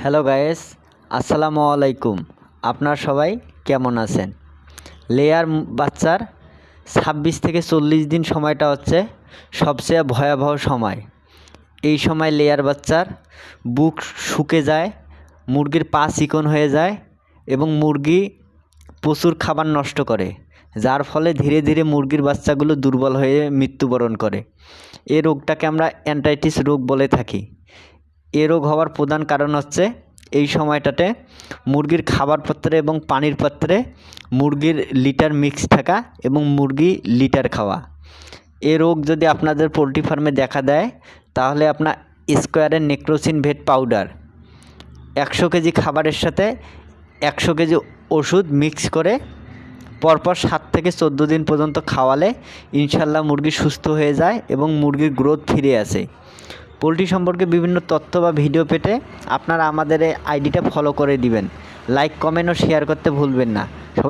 Hello guys, আসসালামু আলাইকুম। আপনার সবাই কেমন আছেন? লেয়ার বাচ্চার 26 থেকে 40 দিন সময়টা হচ্ছে সবচেয়ে ভয়াবহ সময়। এই সময় লেয়ার বাচ্চার বুক শুকে যায়, মুরগির পা চিকন হয়ে যায় এবং মুরগি প্রচুর খাবার নষ্ট করে, যার ফলে ধীরে ধীরে মুরগির বাচ্চাগুলো দুর্বল হয়ে মৃত্যুবরণ করে। এই রোগটাকে আমরা অ্যানটাইটিস রোগ বলে থাকি। এ রোগ হওয়ার প্রধান কারণ হচ্ছে এই সময়টাতে মুরগির খাবার পাত্রে এবং পানির পাত্রে মুরগির লিটার মিক্স থাকা এবং মুরগি লিটার খাওয়া। এ রোগ যদি আপনাদের পোলট্রি ফার্মে দেখা দেয় তাহলে আপনার স্কোয়ারের নেক্রোসিন ভেট পাউডার 100 কেজি খাবারের সাথে 100 কেজি ওষুধ মিক্স করে পরপর 7 থেকে 14 দিন পর্যন্ত খাওয়ালে ইনশাল্লাহ মুরগি সুস্থ হয়ে যায় এবং মুরগির গ্রোথ ফিরে আসে। পোলট্রি সম্পর্কে বিভিন্ন তথ্য বা ভিডিও পেতে আপনারা আমাদের এই আইডিটা ফলো করে দিবেন। লাইক, কমেন্ট ও শেয়ার করতে ভুলবেন না।